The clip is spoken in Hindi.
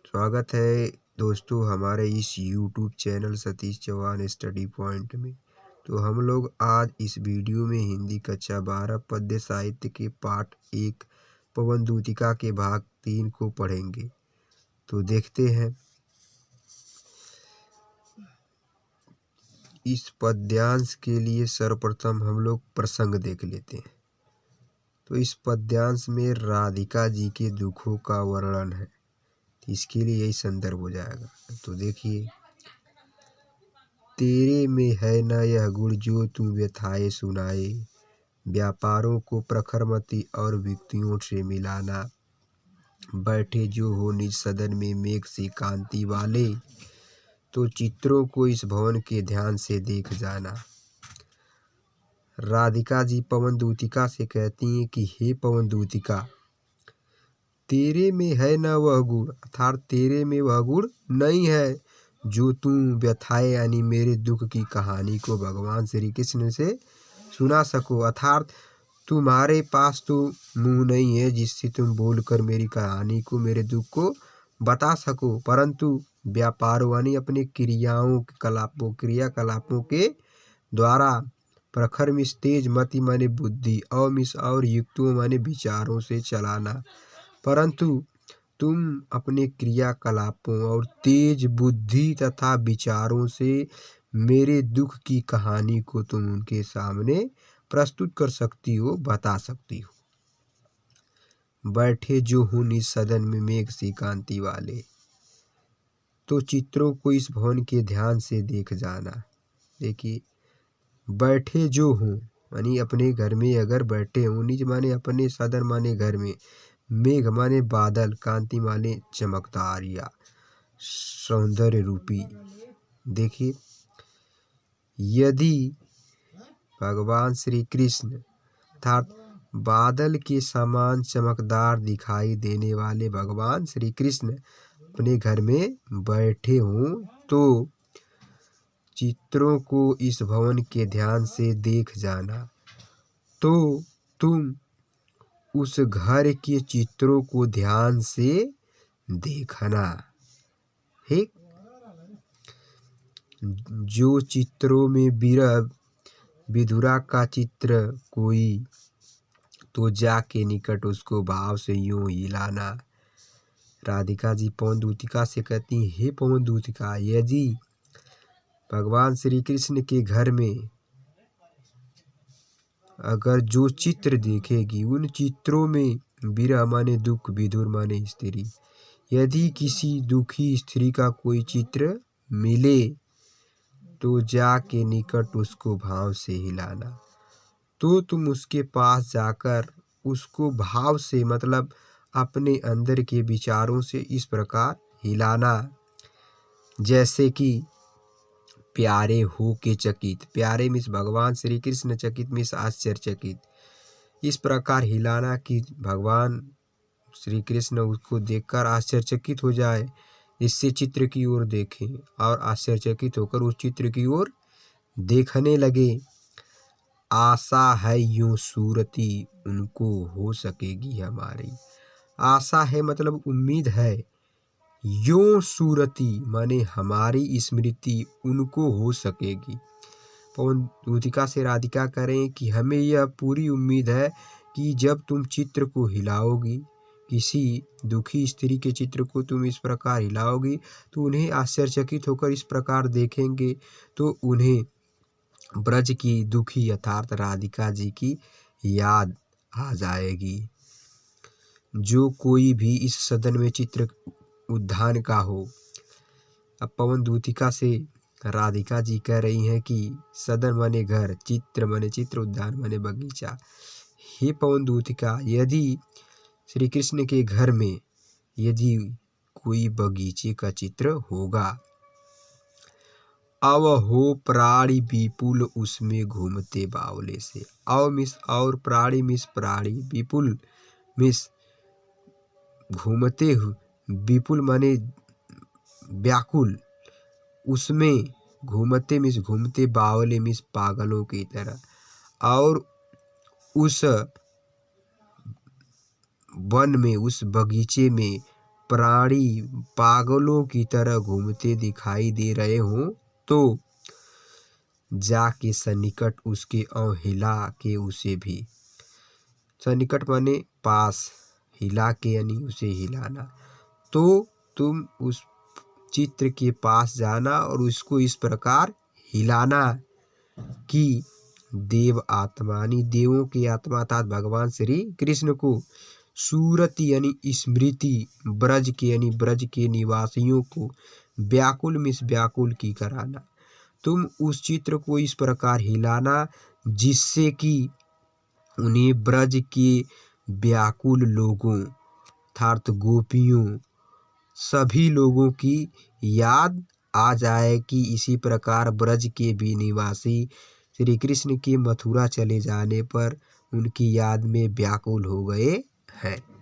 स्वागत है दोस्तों हमारे इस YouTube channel Satish Chauhan study point में। तो हम लोग आज इस वीडियो में हिंदी कक्षा 12 पद्य साहित्य के पाठ 1 पवनदूतिका के भाग 3 को पढ़ेंगे। तो देखते हैं। इस पद्यांश के लिए सर्वप्रथम हम लोग प्रसंग देख लेते हैं। तो इस पद्यांश में राधिका जी के दुखों का वर्णन है, इसके लिए यही संदर्भ हो जाएगा। तो देखिए, तेरे में है न यह गुण जो तू व्यथाए सुनाए, व्यापारों को प्रखरमति और व्यक्तियों से मिलाना, बैठे जो हो निज सदन में मेघ सी कांति वाले, तो चित्रों को इस भवन के ध्यान से देख जाना। राधिका जी पवनदूतिका से कहती हैं कि हे पवनदूतिका, तेरे में है न वह गुण, अर्थात तेरे में वह गुण नहीं है जो तू व्यथाए यानी मेरे दुख की कहानी को भगवान श्री कृष्ण से सुना सको। अर्थात तुम्हारे पास तो मुंह नहीं है जिससे तुम बोलकर मेरी कहानी को, मेरे दुख को बता सको, परंतु व्यापारों यानी अपने क्रियाकलापों के द्वारा प्रखर मिस तेज मति माने बुद्धि और मिस और युक्तों माने विचारों से चलाना, परंतु तुम अपने क्रियाकलापों और तेज बुद्धि तथा विचारों से मेरे दुख की कहानी को तुम उनके सामने प्रस्तुत कर सकती हो, बता सकती हो। बैठे जो हो निज सदन में मेघ सी कांति वाले, तो चित्रों को इस भवन के ध्यान से देख जाना। देखिए, बैठे जो हो यानी अपने घर में अगर बैठे हो, निज माने अपने, सदन माने घर में, मेघ माने बादल, कांति माने चमकदार या सौंदर्य रूपी। देखिए, यदि भगवान श्री कृष्ण अर्थात बादल के समान चमकदार दिखाई देने वाले भगवान श्री कृष्ण अपने घर में बैठे हों, तो चित्रों को इस भवन के ध्यान से देख जाना, तो तुम उस घर के चित्रों को ध्यान से देखना। ठीक, जो चित्रों में विरह विधुरा का चित्र कोई, तो जाके निकट उसको भाव से यूं हिलाना। राधिका जी पवनदूतिका से कहती, हे पवनदूतिका, यदि भगवान श्री कृष्ण के घर में अगर जो चित्र देखेगी, उन चित्रों में विरह माने दुख, विधुर माने स्त्री, यदि किसी दुखी स्त्री का कोई चित्र मिले, तो जाके निकट उसको भाव से हिलाना। तो तुम उसके पास जाकर उसको भाव से, मतलब अपने अंदर के विचारों से इस प्रकार हिलाना, जैसे कि प्यारे हो के चकित, प्यारे मिस भगवान श्री कृष्ण, चकित मिस आश्चर्यचकित, इस प्रकार हिलाना कि भगवान श्री कृष्ण उसको देखकर आश्चर्यचकित हो जाए, इससे चित्र की ओर देखें और आश्चर्यचकित होकर उस चित्र की ओर देखने लगे। आशा है यूं सूरती उनको हो सकेगी हमारी, आशा है मतलब उम्मीद है, यूं सूरती माने हमारी स्मृति उनको हो सकेगी। पवनदूतिका से राधिका करें कि हमें यह पूरी उम्मीद है कि जब तुम चित्र को हिलाओगी, किसी दुखी स्त्री के चित्र को तुम इस प्रकार हिलाओगी, तो उन्हें आश्चर्यचकित होकर इस प्रकार देखेंगे, तो उन्हें ब्रज की दुखी अर्थात राधिका जी की याद आ जाएगी। जो कोई भी इस सदन में चित्र उद्यान का हो। अब पवनदूतिका से राधिका जी कह रही हैं कि सदन माने घर, चित्र माने चित्र, उद्यान माने बगीचा। हे पवनदूतिका, यदि श्री कृष्ण के घर में यदि कोई बगीचे का चित्र होगा, अव हो प्राणी विपुल उसमें घूमते बावले से, अव मिस और प्राणी मिस प्राणी, विपुल मिस घूमते, विपुल माने व्याकुल, उसमें घूमते मिस घूमते, बावले मिस पागलों की तरह, और उस वन में, उस बगीचे में प्राणी पागलों की तरह घूमते दिखाई दे रहे हों तो जाके सन्निकट उसके और हिला के उसे भी। सन्निकट माने पास, हिला के यानी उसे हिलाना। तो तुम उस चित्र के पास जाना और उसको इस प्रकार हिलाना कि देव आत्मा यानी देवों की आत्मा अर्थात भगवान श्री कृष्ण को सूरति यानी स्मृति ब्रज के यानी ब्रज के निवासियों को व्याकुल मिस व्याकुल की कराना। तुम उस चित्र को इस प्रकार हिलाना जिससे कि उन्हें ब्रज के व्याकुल लोगों अर्थात गोपियों सभी लोगों की याद आ जाए कि इसी प्रकार ब्रज के भी निवासी श्री कृष्ण के मथुरा चले जाने पर उनकी याद में व्याकुल हो गए हैं।